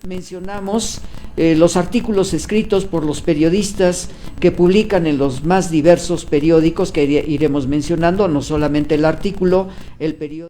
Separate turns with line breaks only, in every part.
mencionamos los artículos escritos por los periodistas que publican en los más diversos periódicos que iremos mencionando, no solamente el artículo, el periódico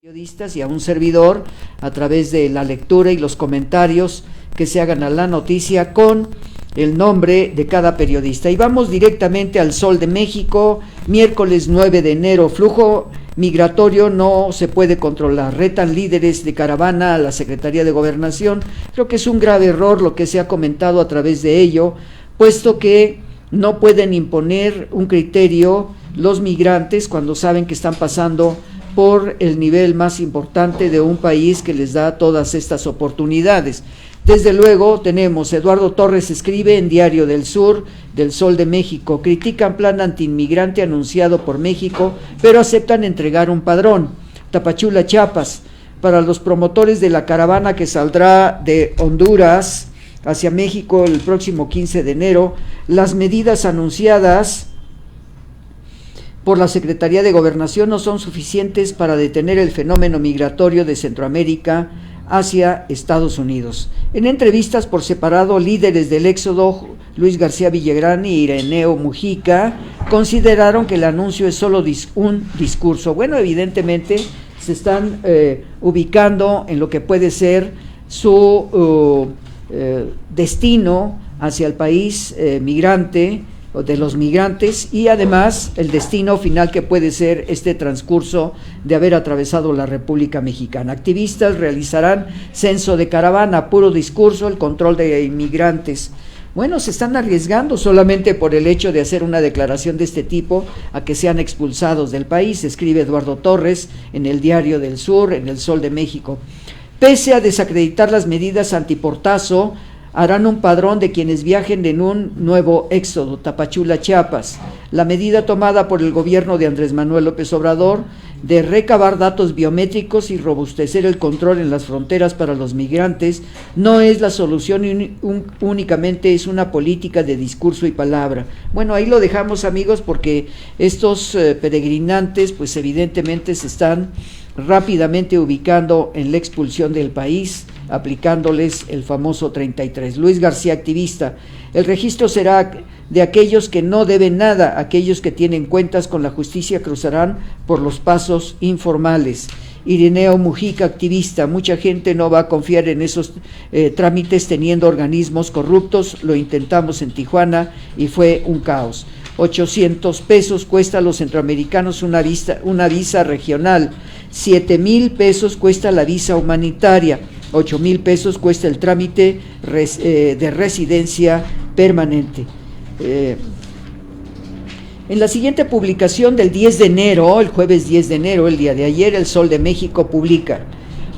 periodistas y a un servidor a través de la lectura y los comentarios que se hagan a la noticia con el nombre de cada periodista. Y vamos directamente al Sol de México, miércoles 9 de enero, flujo migratorio no se puede controlar, retan líderes de caravana a la Secretaría de Gobernación. Creo que es un grave error lo que se ha comentado a través de ello, puesto que no pueden imponer un criterio los migrantes cuando saben que están pasando por el nivel más importante de un país que les da todas estas oportunidades. Desde luego tenemos, Eduardo Torres escribe en Diario del Sur, del Sol de México, critican plan antiinmigrante anunciado por México, pero aceptan entregar un padrón. Tapachula, Chiapas, para los promotores de la caravana que saldrá de Honduras hacia México el próximo 15 de enero, las medidas anunciadas por la Secretaría de Gobernación no son suficientes para detener el fenómeno migratorio de Centroamérica hacia Estados Unidos. En entrevistas por separado, líderes del éxodo, Luis García Villagrán y Ireneo Mujica, consideraron que el anuncio es solo un discurso. Bueno, evidentemente se están ubicando en lo que puede ser su destino hacia el país migrante, de los migrantes, y además el destino final que puede ser este transcurso de haber atravesado la República Mexicana. Activistas realizarán censo de caravana, puro discurso, el control de inmigrantes. Bueno, se están arriesgando solamente por el hecho de hacer una declaración de este tipo a que sean expulsados del país, escribe Eduardo Torres en el Diario del Sur, en el Sol de México. Pese a desacreditar las medidas antiportazo, harán un padrón de quienes viajen en un nuevo éxodo, Tapachula, Chiapas. La medida tomada por el gobierno de Andrés Manuel López Obrador de recabar datos biométricos y robustecer el control en las fronteras para los migrantes no es la solución, únicamente es una política de discurso y palabra. Bueno, ahí lo dejamos, amigos, porque estos peregrinantes pues evidentemente se están rápidamente ubicando en la expulsión del país, aplicándoles el famoso 33. Luis García, activista, el registro será de aquellos que no deben nada, aquellos que tienen cuentas con la justicia cruzarán por los pasos informales. Ireneo Mujica, activista, mucha gente no va a confiar en esos trámites teniendo organismos corruptos, lo intentamos en Tijuana y fue un caos. 800 pesos cuesta a los centroamericanos una visa regional, 7,000 pesos cuesta la visa humanitaria, 8,000 pesos cuesta el trámite de residencia permanente. En la siguiente publicación del 10 de enero, el jueves 10 de enero, el día de ayer, el Sol de México publica: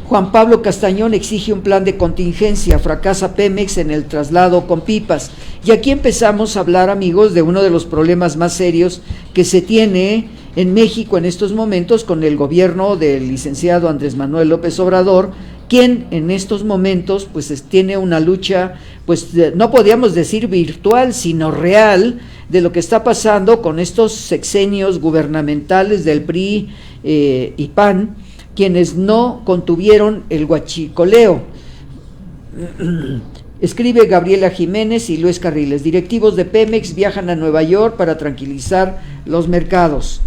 Juan Pablo Castañón exige un plan de contingencia, fracasa Pemex en el traslado con pipas. Y aquí empezamos a hablar, amigos, de uno de los problemas más serios que se tiene en México en estos momentos con el gobierno del licenciado Andrés Manuel López Obrador, quien en estos momentos pues tiene una lucha, pues no podríamos decir virtual, sino real, de lo que está pasando con estos sexenios gubernamentales del PRI y PAN, quienes no contuvieron el huachicoleo. Escribe Gabriela Jiménez y Luis Carriles: directivos de Pemex viajan a Nueva York para tranquilizar los mercados.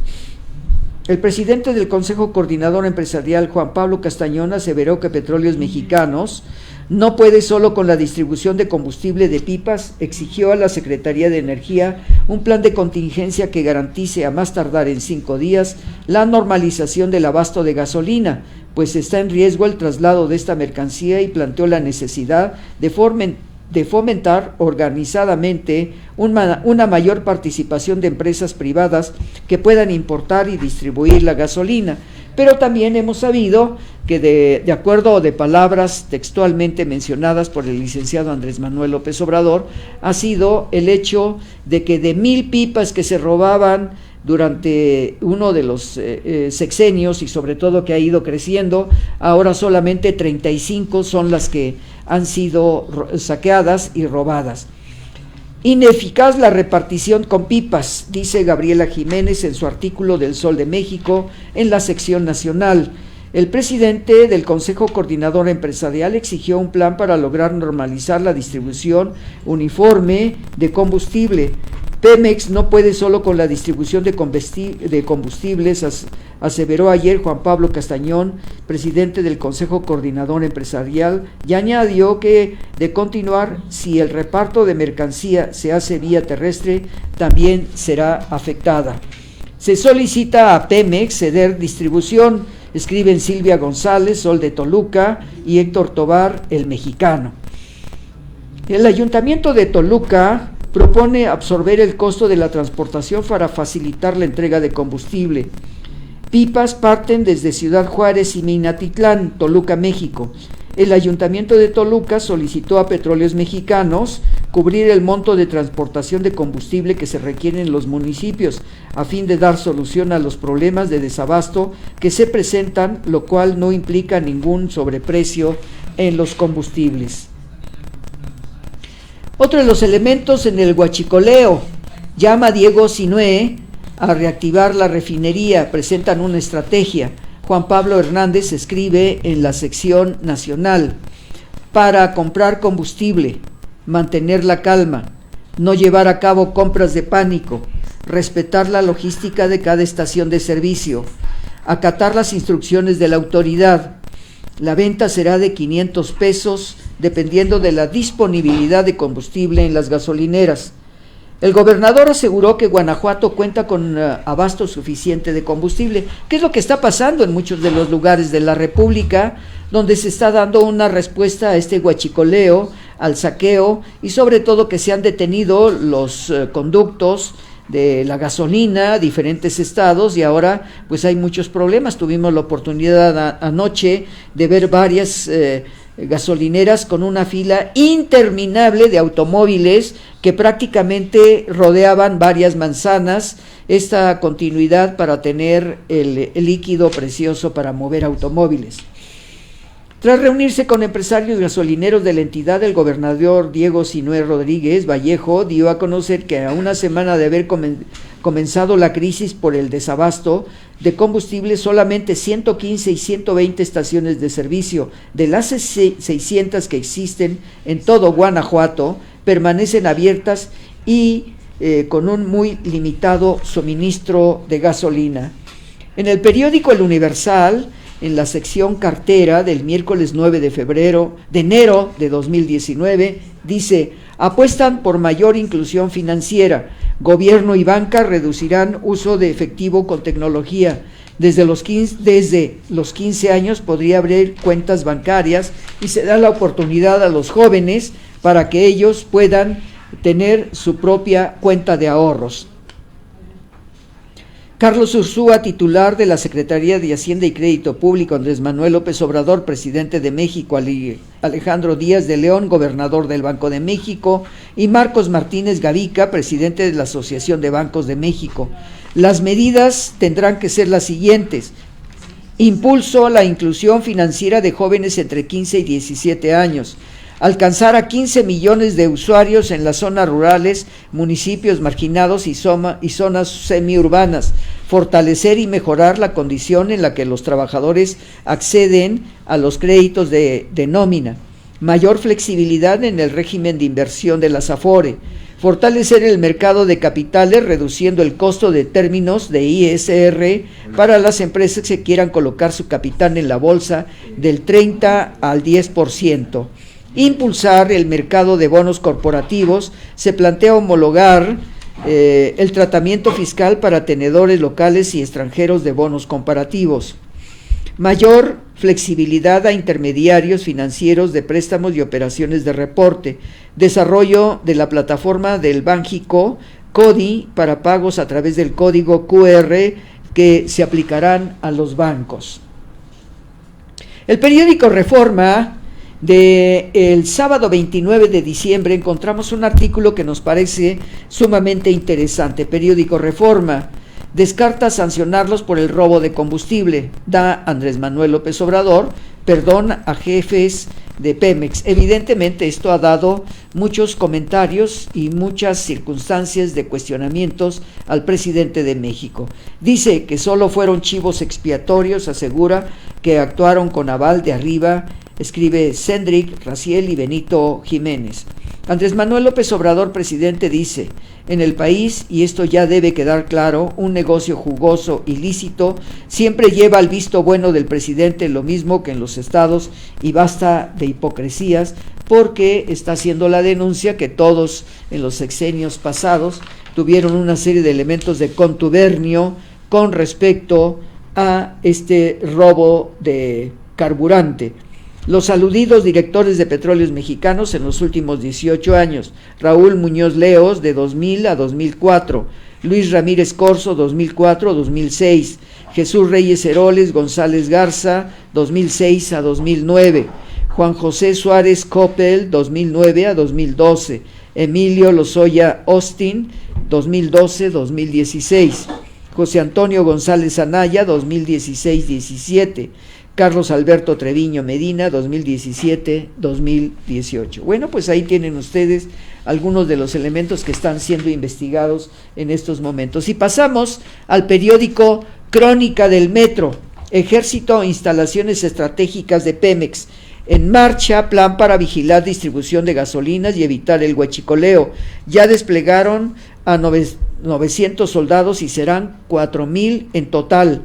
El presidente del Consejo Coordinador Empresarial, Juan Pablo Castañón, aseveró que Petróleos Mexicanos no puede solo con la distribución de combustible de pipas, exigió a la Secretaría de Energía un plan de contingencia que garantice a más tardar en 5 días la normalización del abasto de gasolina, pues está en riesgo el traslado de esta mercancía, y planteó la necesidad de fomentar organizadamente una mayor participación de empresas privadas que puedan importar y distribuir la gasolina. Pero también hemos sabido que de acuerdo a palabras textualmente mencionadas por el licenciado Andrés Manuel López Obrador, ha sido el hecho de que de 1,000 pipas que se robaban durante uno de los sexenios, y sobre todo que ha ido creciendo, ahora solamente 35 son las que han sido saqueadas y robadas. Ineficaz la repartición con pipas, dice Gabriela Jiménez en su artículo del Sol de México en la sección nacional. El presidente del Consejo Coordinador Empresarial exigió un plan para lograr normalizar la distribución uniforme de combustible. Pemex no puede solo con la distribución de combustibles, aseveró ayer Juan Pablo Castañón, presidente del Consejo Coordinador Empresarial, y añadió que, de continuar, si el reparto de mercancía se hace vía terrestre, también será afectada. Se solicita a Pemex ceder distribución, escriben Silvia González, Sol de Toluca, y Héctor Tobar, El Mexicano. El Ayuntamiento de Toluca propone absorber el costo de la transportación para facilitar la entrega de combustible. Pipas parten desde Ciudad Juárez y Minatitlán, Toluca, México. El Ayuntamiento de Toluca solicitó a Petróleos Mexicanos cubrir el monto de transportación de combustible que se requiere en los municipios, a fin de dar solución a los problemas de desabasto que se presentan, lo cual no implica ningún sobreprecio en los combustibles. Otro de los elementos en el huachicoleo: llama Diego Sinué a reactivar la refinería, presentan una estrategia. Juan Pablo Hernández escribe en la sección nacional: para comprar combustible, mantener la calma, no llevar a cabo compras de pánico, respetar la logística de cada estación de servicio, acatar las instrucciones de la autoridad. La venta será de 500 pesos, dependiendo de la disponibilidad de combustible en las gasolineras. El gobernador aseguró que Guanajuato cuenta con abasto suficiente de combustible, que es lo que está pasando en muchos de los lugares de la República, donde se está dando una respuesta a este huachicoleo, al saqueo, y sobre todo que se han detenido los conductos de la gasolina, diferentes estados, y ahora pues hay muchos problemas. Tuvimos la oportunidad anoche de ver varias gasolineras con una fila interminable de automóviles que prácticamente rodeaban varias manzanas, esta continuidad para tener el líquido precioso para mover automóviles. Tras reunirse con empresarios gasolineros de la entidad, el gobernador Diego Sinué Rodríguez Vallejo dio a conocer que a una semana de haber comenzado la crisis por el desabasto de combustible, solamente 115 y 120 estaciones de servicio de las 600 que existen en todo Guanajuato permanecen abiertas y con un muy limitado suministro de gasolina. En el periódico El Universal, en la sección cartera del miércoles 9 de enero de 2019, dice: apuestan por mayor inclusión financiera, gobierno y banca reducirán uso de efectivo con tecnología. Desde los 15 años podría abrir cuentas bancarias y se da la oportunidad a los jóvenes para que ellos puedan tener su propia cuenta de ahorros. Carlos Ursúa, titular de la Secretaría de Hacienda y Crédito Público, Andrés Manuel López Obrador, presidente de México, Alejandro Díaz de León, gobernador del Banco de México, y Marcos Martínez Gavica, presidente de la Asociación de Bancos de México. Las medidas tendrán que ser las siguientes: impulso a la inclusión financiera de jóvenes entre 15 y 17 años, alcanzar a 15 millones de usuarios en las zonas rurales, municipios marginados y zonas semiurbanas, fortalecer y mejorar la condición en la que los trabajadores acceden a los créditos de nómina, mayor flexibilidad en el régimen de inversión de las Afore, fortalecer el mercado de capitales reduciendo el costo de términos de ISR para las empresas que quieran colocar su capital en la bolsa del 30 al 10%. Impulsar el mercado de bonos corporativos. Se plantea homologar el tratamiento fiscal para tenedores locales y extranjeros de bonos comparativos. Mayor flexibilidad a intermediarios financieros de préstamos y operaciones de reporte. Desarrollo de la plataforma del Banjico CODI para pagos a través del código QR que se aplicarán a los bancos. El periódico Reforma, el sábado 29 de diciembre, encontramos un artículo que nos parece sumamente interesante. Periódico Reforma: descarta sancionarlos por el robo de combustible. Da Andrés Manuel López Obrador perdón a jefes de Pemex. Evidentemente esto ha dado muchos comentarios y muchas circunstancias de cuestionamientos al presidente de México. Dice que solo fueron chivos expiatorios, asegura que actuaron con aval de arriba, escribe Cendric, Raciel y Benito Jiménez. Andrés Manuel López Obrador, presidente, dice: en el país, y esto ya debe quedar claro, un negocio jugoso, ilícito, siempre lleva al visto bueno del presidente, lo mismo que en los estados, y basta de hipocresías, porque está haciendo la denuncia que todos en los sexenios pasados tuvieron una serie de elementos de contubernio con respecto a este robo de carburante. Los aludidos directores de Petróleos Mexicanos en los últimos 18 años: Raúl Muñoz Leos, de 2000 a 2004, Luis Ramírez Corzo, 2004 a 2006, Jesús Reyes Heroles González Garza, 2006 a 2009, Juan José Suárez Coppel, 2009 a 2012, Emilio Lozoya Austin, 2012-2016, José Antonio González Anaya, 2016-17, Carlos Alberto Treviño Medina, 2017-2018. Bueno, pues ahí tienen ustedes algunos de los elementos que están siendo investigados en estos momentos. Y pasamos al periódico Crónica del Metro. Ejército, instalaciones estratégicas de Pemex. En marcha, plan para vigilar distribución de gasolinas y evitar el huachicoleo. Ya desplegaron a 900 soldados y serán 4,000 en total.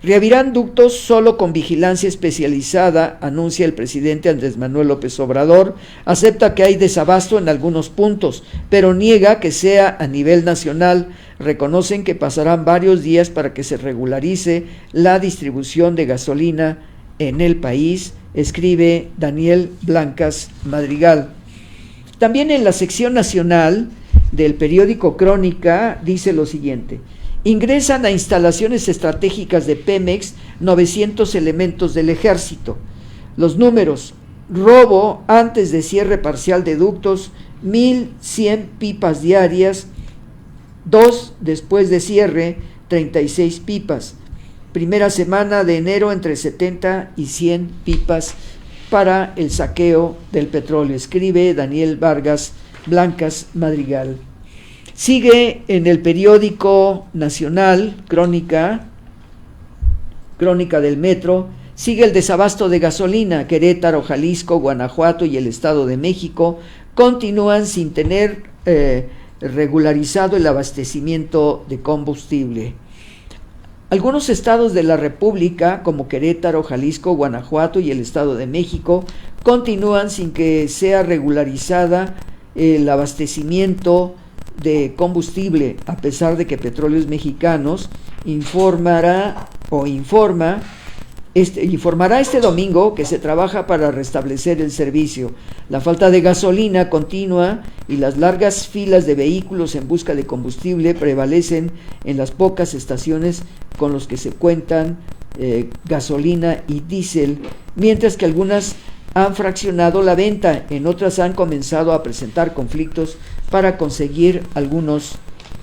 Reabrirán ductos solo con vigilancia especializada, anuncia el presidente Andrés Manuel López Obrador. Acepta que hay desabasto en algunos puntos, pero niega que sea a nivel nacional. Reconocen que pasarán varios días para que se regularice la distribución de gasolina en el país, escribe Daniel Blancas Madrigal. También en la sección nacional del periódico Crónica dice lo siguiente: ingresan a instalaciones estratégicas de Pemex 900 elementos del ejército. Los números: robo antes de cierre parcial de ductos, 1,100 pipas diarias, 2 después de cierre, 36 pipas. Primera semana de enero, entre 70 y 100 pipas para el saqueo del petróleo, escribe Daniel Vargas Blancas Madrigal. Sigue en el periódico nacional, Crónica del Metro, sigue el desabasto de gasolina. Querétaro, Jalisco, Guanajuato y el Estado de México continúan sin tener regularizado el abastecimiento de combustible. Algunos estados de la República, como Querétaro, Jalisco, Guanajuato y el Estado de México, continúan sin que sea regularizada el abastecimiento de combustible, a pesar de que Petróleos Mexicanos informará este domingo que se trabaja para restablecer el servicio. La falta de gasolina continua y las largas filas de vehículos en busca de combustible prevalecen en las pocas estaciones con los que se cuentan gasolina y diésel, mientras que algunas han fraccionado la venta, en otras han comenzado a presentar conflictos para conseguir algunos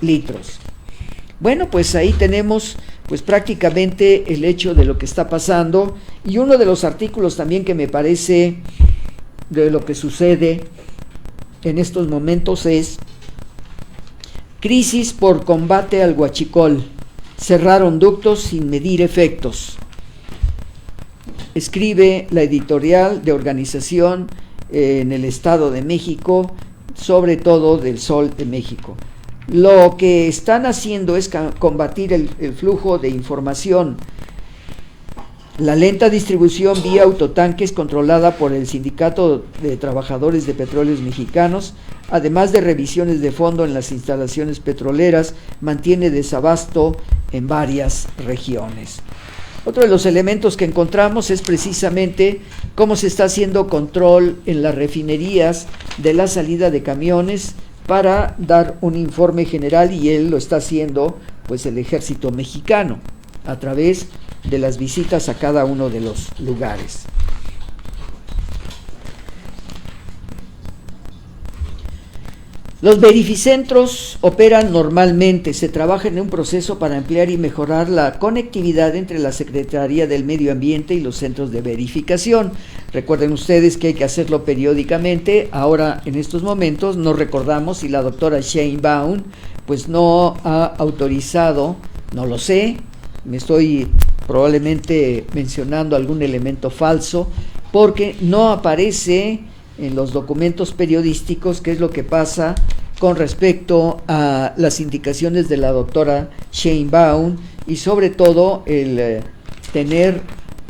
litros. Bueno, pues ahí tenemos pues prácticamente el hecho de lo que está pasando, y uno de los artículos también que me parece de lo que sucede en estos momentos es: crisis por combate al huachicol, cerraron ductos sin medir efectos. Escribe la editorial de Organización en el Estado de México, sobre todo del Sol de México. Lo que están haciendo es combatir el flujo de información. La lenta distribución vía autotanques controlada por el Sindicato de Trabajadores de Petróleos Mexicanos, además de revisiones de fondo en las instalaciones petroleras, mantiene desabasto en varias regiones. Otro de los elementos que encontramos es precisamente cómo se está haciendo control en las refinerías de la salida de camiones para dar un informe general, y él lo está haciendo pues el Ejército Mexicano a través de las visitas a cada uno de los lugares. Los verificentros operan normalmente, se trabaja en un proceso para ampliar y mejorar la conectividad entre la Secretaría del Medio Ambiente y los centros de verificación. Recuerden ustedes que hay que hacerlo periódicamente. Ahora, en estos momentos, no recordamos si la doctora Sheinbaum pues no ha autorizado, no lo sé, me estoy probablemente mencionando algún elemento falso, porque no aparece en los documentos periodísticos qué es lo que pasa con respecto a las indicaciones de la doctora Sheinbaum y sobre todo el tener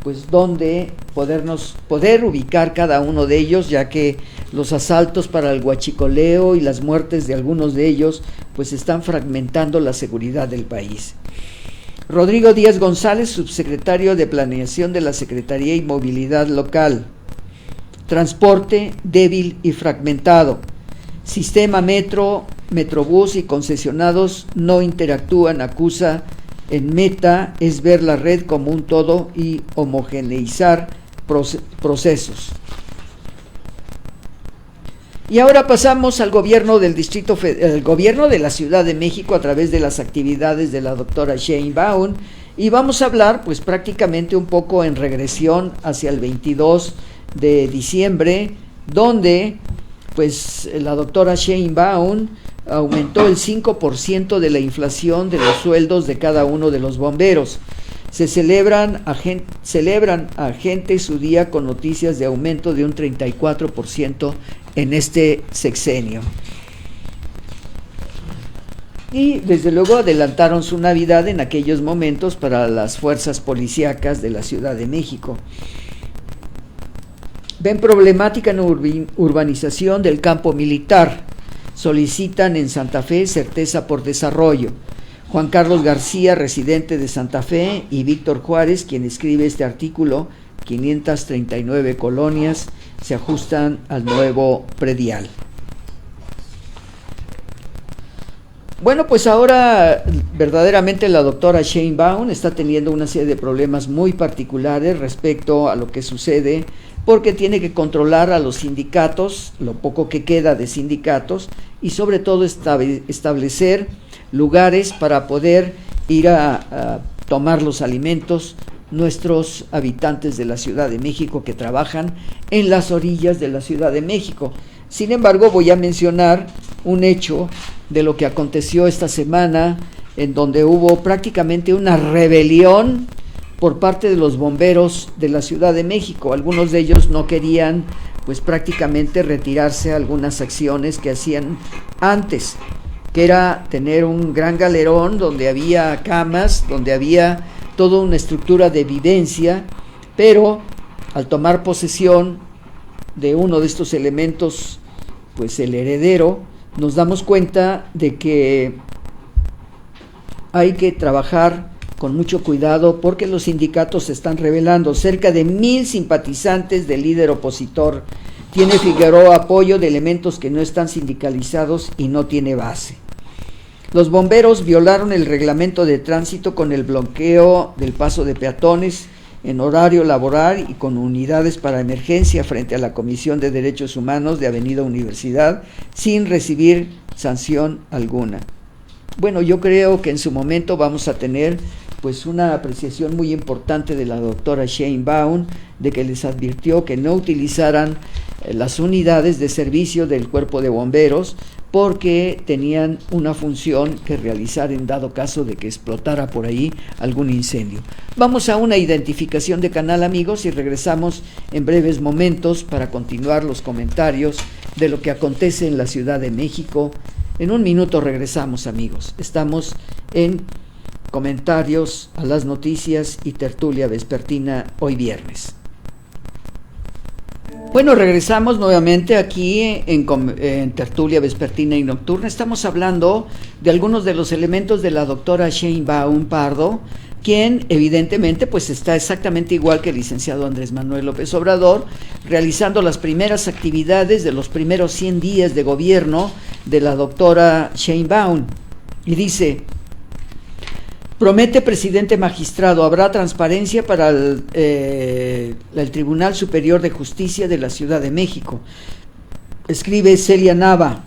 pues dónde poder ubicar cada uno de ellos, ya que los asaltos para el huachicoleo y las muertes de algunos de ellos pues están fragmentando la seguridad del país. Rodrigo Díaz González, subsecretario de Planeación de la Secretaría y Movilidad Local. Transporte débil y fragmentado. Sistema metro, metrobús y concesionados no interactúan, acusa. En meta es ver la red como un todo y homogeneizar procesos. Y ahora pasamos al gobierno del el gobierno de la Ciudad de México a través de las actividades de la doctora Sheinbaum, y vamos a hablar pues prácticamente un poco en regresión hacia el 22 de diciembre, donde pues la doctora Sheinbaum aumentó el 5% de la inflación de los sueldos de cada uno de los bomberos. Celebran agentes su día con noticias de aumento de un 34% en este sexenio. Y desde luego adelantaron su Navidad en aquellos momentos para las fuerzas policíacas de la Ciudad de México. Ven problemática en urbanización del campo militar. Solicitan en Santa Fe certeza por desarrollo. Juan Carlos García, residente de Santa Fe, y Víctor Juárez, quien escribe este artículo, 539 colonias se ajustan al nuevo predial. Bueno, pues ahora verdaderamente la doctora Sheinbaum está teniendo una serie de problemas muy particulares respecto a lo que sucede, porque tiene que controlar a los sindicatos, lo poco que queda de sindicatos, y sobre todo establecer lugares para poder ir a tomar los alimentos nuestros habitantes de la Ciudad de México que trabajan en las orillas de la Ciudad de México. Sin embargo, voy a mencionar un hecho de lo que aconteció esta semana, en donde hubo prácticamente una rebelión por parte de los bomberos de la Ciudad de México. Algunos de ellos no querían pues prácticamente retirarse algunas acciones que hacían antes, que era tener un gran galerón donde había camas, donde había toda una estructura de vivencia, pero al tomar posesión de uno de estos elementos, pues el heredero, nos damos cuenta de que hay que trabajar con mucho cuidado porque los sindicatos se están rebelando. Cerca de 1,000 simpatizantes del líder opositor. Tiene Figueroa apoyo de elementos que no están sindicalizados y no tiene base. Los bomberos violaron el reglamento de tránsito con el bloqueo del paso de peatones en horario laboral y con unidades para emergencia frente a la Comisión de Derechos Humanos de Avenida Universidad sin recibir sanción alguna. Bueno, yo creo que en su momento vamos a tener pues una apreciación muy importante de la doctora Sheinbaum, de que les advirtió que no utilizaran las unidades de servicio del cuerpo de bomberos porque tenían una función que realizar en dado caso de que explotara por ahí algún incendio. Vamos a una identificación de canal, amigos, y regresamos en breves momentos para continuar los comentarios de lo que acontece en la Ciudad de México. En un minuto regresamos, amigos. Estamos en comentarios a las noticias y tertulia vespertina hoy viernes. Bueno, regresamos nuevamente aquí en tertulia vespertina y nocturna. Estamos hablando de algunos de los elementos de la doctora Sheinbaum Pardo, quien evidentemente pues está exactamente igual que el licenciado Andrés Manuel López Obrador, realizando las primeras actividades de los primeros 100 días de gobierno de la doctora Sheinbaum. Y dice: promete presidente magistrado, habrá transparencia para el Tribunal Superior de Justicia de la Ciudad de México. Escribe Celia Nava: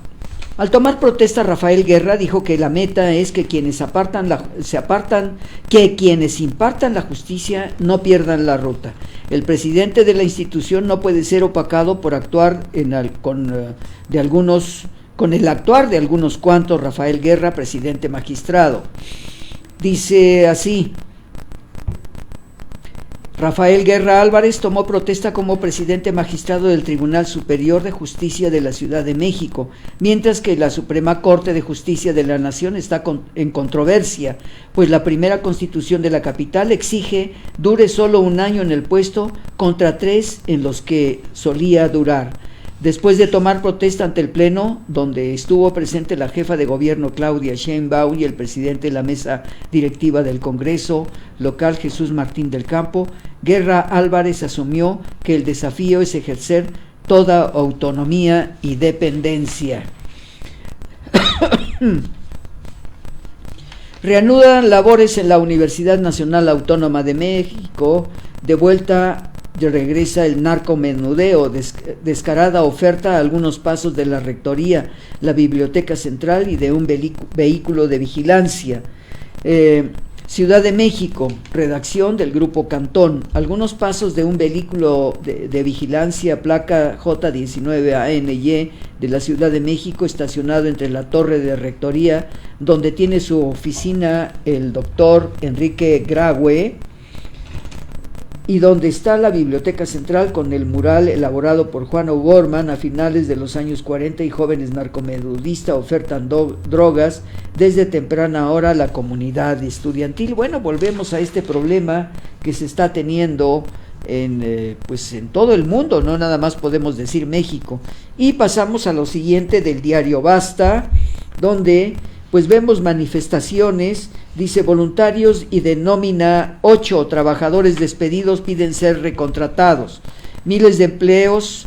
Al tomar protesta, Rafael Guerra dijo que la meta es que quienes impartan la justicia no pierdan la ruta. El presidente de la institución no puede ser opacado por actuar con el actuar de algunos cuantos. Rafael Guerra, presidente magistrado. Dice así: Rafael Guerra Álvarez tomó protesta como presidente magistrado del Tribunal Superior de Justicia de la Ciudad de México, mientras que la Suprema Corte de Justicia de la Nación está en controversia, pues la primera Constitución de la capital exige dure solo 1 año en el puesto contra 3 en los que solía durar. Después de tomar protesta ante el Pleno, donde estuvo presente la jefa de gobierno Claudia Sheinbaum y el presidente de la mesa directiva del Congreso local Jesús Martín del Campo, Guerra Álvarez asumió que el desafío es ejercer toda autonomía y dependencia. Reanudan labores en la Universidad Nacional Autónoma de México. Regresa el narcomenudeo, descarada oferta a algunos pasos de la Rectoría, la Biblioteca Central y de un vehículo de vigilancia. Ciudad de México, redacción del Grupo Cantón, algunos pasos de un vehículo de vigilancia placa J19ANY de la Ciudad de México, estacionado entre la torre de Rectoría, donde tiene su oficina el doctor Enrique Graue, y donde está la Biblioteca Central con el mural elaborado por Juan O'Gorman a finales de los años 40 y jóvenes narcomenudistas ofertan drogas desde temprana hora a la comunidad estudiantil. Bueno, volvemos a este problema que se está teniendo en todo el mundo, no nada más podemos decir México. Y pasamos a lo siguiente del diario Basta, donde pues vemos manifestaciones. Dice: voluntarios y de nómina 8 trabajadores despedidos piden ser recontratados. Miles de empleos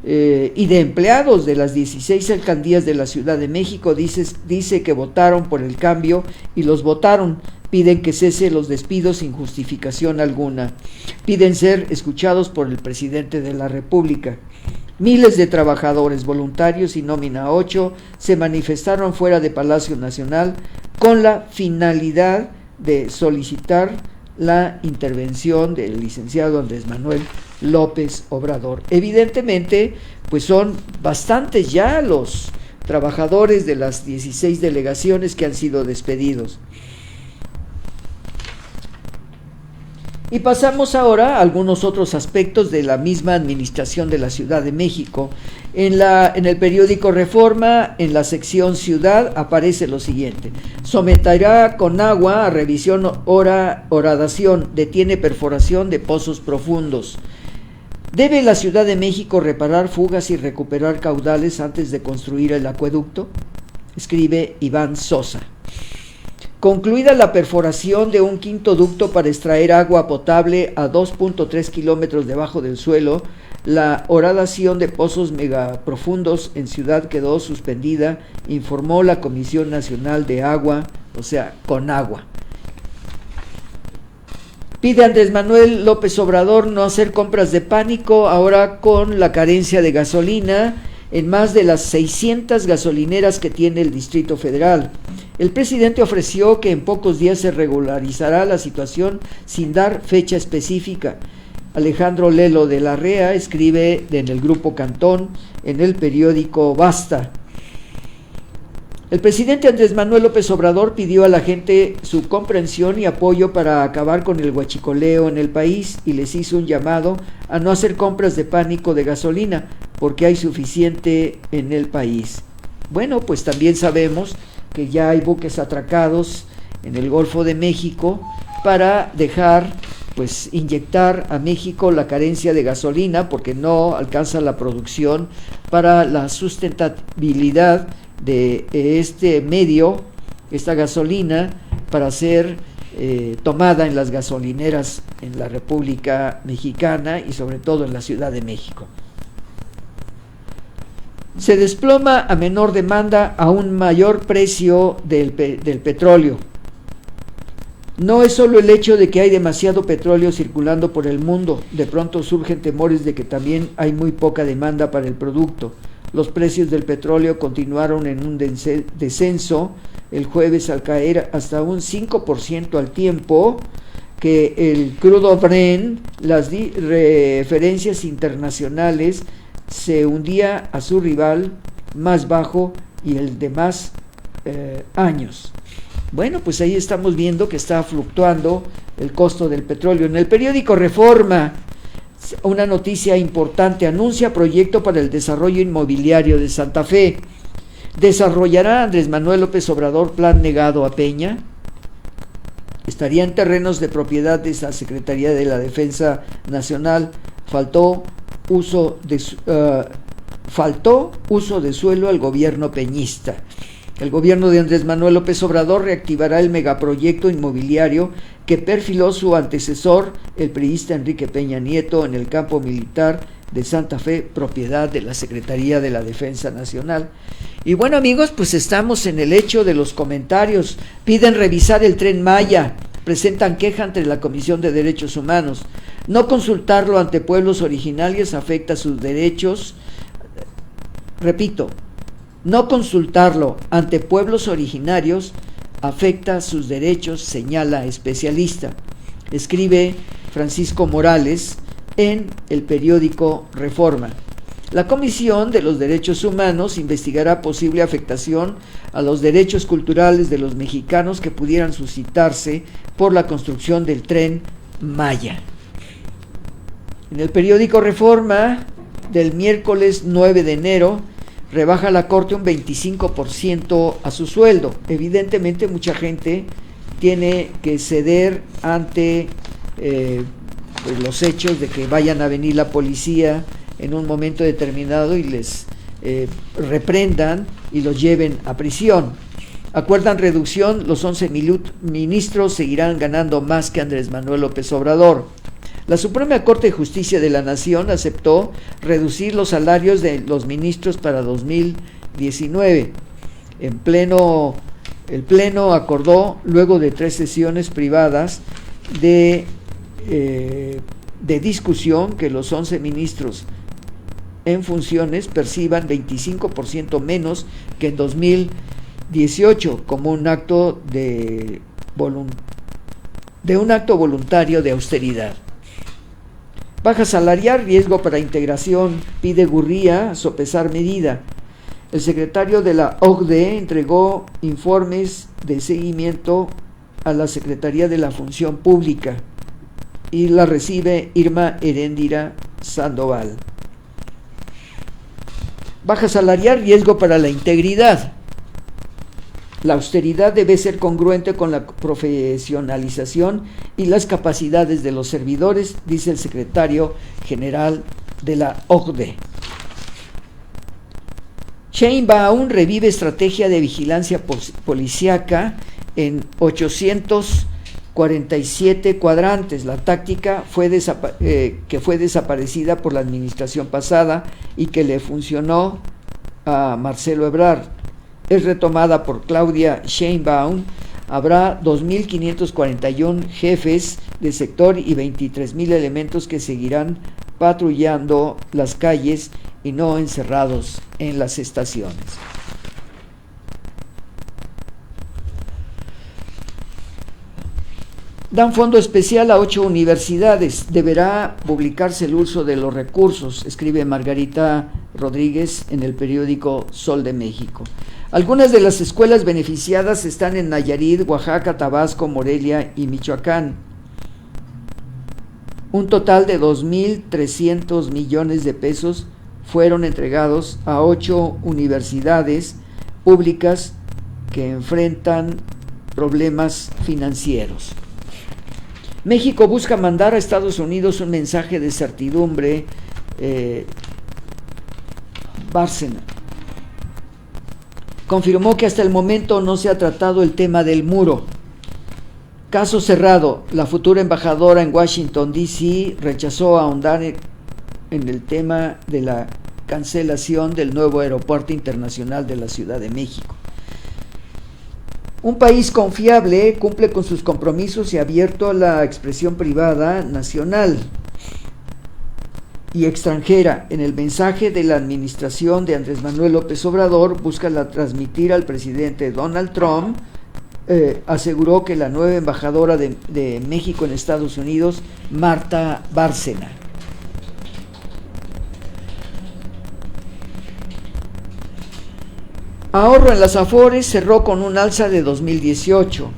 y de empleados de las 16 alcaldías de la Ciudad de México dice que votaron por el cambio y los votaron. Piden que cese los despidos sin justificación alguna. Piden ser escuchados por el presidente de la República. Miles de trabajadores voluntarios y nómina 8 se manifestaron fuera de Palacio Nacional con la finalidad de solicitar la intervención del licenciado Andrés Manuel López Obrador. Evidentemente, pues son bastantes ya los trabajadores de las 16 delegaciones que han sido despedidos. Y pasamos ahora a algunos otros aspectos de la misma administración de la Ciudad de México. En el periódico Reforma, en la sección Ciudad, aparece lo siguiente: someterá con agua a revisión horadación, detiene perforación de pozos profundos. ¿Debe la Ciudad de México reparar fugas y recuperar caudales antes de construir el acueducto? Escribe Iván Sosa. Concluida la perforación de un quinto ducto para extraer agua potable a 2.3 kilómetros debajo del suelo, la horadación de pozos megaprofundos en Ciudad quedó suspendida, informó la Comisión Nacional de Agua, o sea, Conagua. Pide Andrés Manuel López Obrador no hacer compras de pánico ahora con la carencia de gasolina en más de las 600 gasolineras que tiene el Distrito Federal. El presidente ofreció que en pocos días se regularizará la situación sin dar fecha específica. Alejandro Lelo de la Rea escribe en el Grupo Cantón, en el periódico Basta. El presidente Andrés Manuel López Obrador pidió a la gente su comprensión y apoyo para acabar con el huachicoleo en el país y les hizo un llamado a no hacer compras de pánico de gasolina porque hay suficiente en el país. Bueno, pues también sabemos que ya hay buques atracados en el Golfo de México para inyectar a México la carencia de gasolina porque no alcanza la producción para la sustentabilidad de este medio, esta gasolina, para ser tomada en las gasolineras en la República Mexicana y sobre todo en la Ciudad de México. Se desploma a menor demanda a un mayor precio del petróleo. No es solo el hecho de que hay demasiado petróleo circulando por el mundo, de pronto surgen temores de que también hay muy poca demanda para el producto. Los precios del petróleo continuaron en un descenso el jueves al caer hasta un 5% al tiempo que el crudo Brent, las referencias internacionales, se hundía a su rival más bajo y el de más años. Bueno, pues ahí estamos viendo que está fluctuando el costo del petróleo. En el periódico Reforma, una noticia importante: anuncia proyecto para el desarrollo inmobiliario de Santa Fe. ¿Desarrollará Andrés Manuel López Obrador plan negado a Peña? Estaría en terrenos de propiedad de esa Secretaría de la Defensa Nacional. Faltó uso de suelo al gobierno peñista. El gobierno de Andrés Manuel López Obrador reactivará el megaproyecto inmobiliario que perfiló su antecesor, el priista Enrique Peña Nieto, en el campo militar de Santa Fe, propiedad de la Secretaría de la Defensa Nacional. Y bueno, amigos, pues estamos en el hecho de los comentarios. Piden revisar el Tren Maya, presentan queja ante la Comisión de Derechos Humanos. No consultarlo ante pueblos originarios afecta sus derechos. Repito, no consultarlo ante pueblos originarios afecta sus derechos, señala especialista. Escribe Francisco Morales en el periódico Reforma. La Comisión de los Derechos Humanos investigará posible afectación a los derechos culturales de los mexicanos que pudieran suscitarse por la construcción del Tren Maya. En el periódico Reforma del miércoles 9 de enero, rebaja la Corte un 25% a su sueldo. Evidentemente mucha gente tiene que ceder ante pues los hechos de que vayan a venir la policía en un momento determinado y les reprendan y los lleven a prisión. Acuerdan reducción, los 11 ministros seguirán ganando más que Andrés Manuel López Obrador. La Suprema Corte de Justicia de la Nación aceptó reducir los salarios de los ministros para 2019. El Pleno acordó, luego de 3 sesiones privadas de discusión, que los 11 ministros en funciones perciban 25% menos que en 2018, como un acto un acto voluntario de austeridad. Baja salarial, riesgo para integración, pide Gurría sopesar medida. El secretario de la OCDE entregó informes de seguimiento a la Secretaría de la Función Pública y la recibe Irma Heréndira Sandoval. Baja salarial, riesgo para la integridad. La austeridad debe ser congruente con la profesionalización y las capacidades de los servidores, dice el secretario general de la OCDE. Sheinbaum revive estrategia de vigilancia policíaca en 847 cuadrantes. La táctica que fue desaparecida por la administración pasada y que le funcionó a Marcelo Ebrard es retomada por Claudia Sheinbaum. Habrá 2.541 jefes de sector y 23.000 elementos que seguirán patrullando las calles y no encerrados en las estaciones. Dan fondo especial a 8 universidades. Deberá publicarse el uso de los recursos, escribe Margarita Rodríguez en el periódico Sol de México. Algunas de las escuelas beneficiadas están en Nayarit, Oaxaca, Tabasco, Morelia y Michoacán. Un total de 2.300 millones de pesos fueron entregados a 8 universidades públicas que enfrentan problemas financieros. México busca mandar a Estados Unidos un mensaje de certidumbre. Bárcena confirmó que hasta el momento no se ha tratado el tema del muro. Caso cerrado. La futura embajadora en Washington, D.C. rechazó ahondar en el tema de la cancelación del nuevo aeropuerto internacional de la Ciudad de México. Un país confiable, cumple con sus compromisos y abierto a la expresión privada nacional. y extranjera. En el mensaje de la administración de Andrés Manuel López Obrador busca transmitir al presidente Donald Trump, aseguró que la nueva embajadora de México en Estados Unidos, Marta Bárcena. Ahorro en las Afores cerró con un alza de 2018.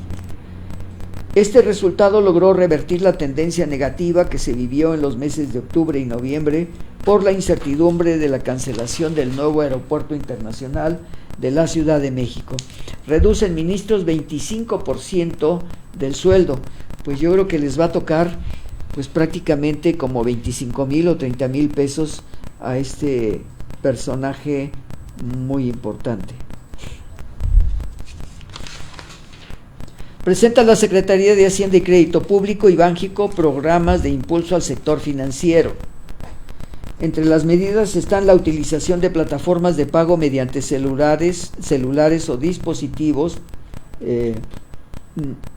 Este resultado logró revertir la tendencia negativa que se vivió en los meses de octubre y noviembre por la incertidumbre de la cancelación del nuevo aeropuerto internacional de la Ciudad de México. Reducen ministros 25% del sueldo, pues yo creo que les va a tocar pues prácticamente como 25,000 o 30,000 pesos a este personaje muy importante. Presenta la Secretaría de Hacienda y Crédito Público y Banjico programas de impulso al sector financiero. Entre las medidas están la utilización de plataformas de pago mediante celulares o dispositivos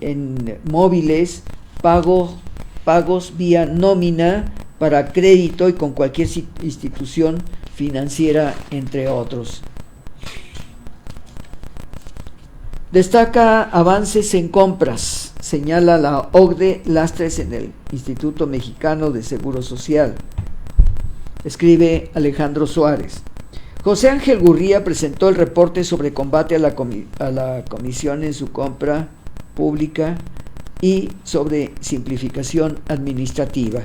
en móviles, pagos vía nómina para crédito y con cualquier institución financiera, entre otros. Destaca avances en compras, señala la OCDE, lastres en el Instituto Mexicano de Seguro Social. Escribe Alejandro Suárez. José Ángel Gurría presentó el reporte sobre combate a la comisión en su compra pública y sobre simplificación administrativa.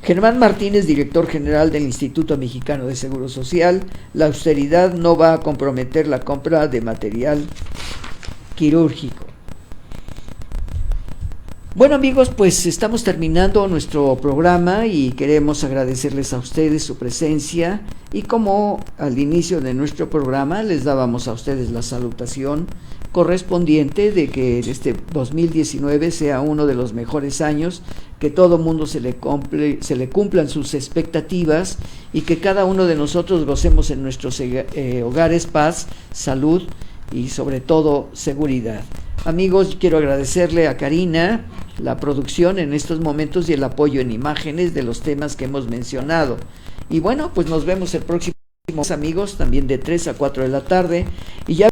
Germán Martínez, director general del Instituto Mexicano de Seguro Social, la austeridad no va a comprometer la compra de material quirúrgico. Bueno, amigos, pues estamos terminando nuestro programa y queremos agradecerles a ustedes su presencia, y como al inicio de nuestro programa les dábamos a ustedes la salutación correspondiente de que este 2019 sea uno de los mejores años, que todo mundo se le cumplan sus expectativas y que cada uno de nosotros gocemos en nuestros hogares paz, salud y sobre todo seguridad. Amigos, quiero agradecerle a Karina la producción en estos momentos y el apoyo en imágenes de los temas que hemos mencionado. Y bueno, pues nos vemos el próximo, amigos, también de 3 a 4 de la tarde, y ya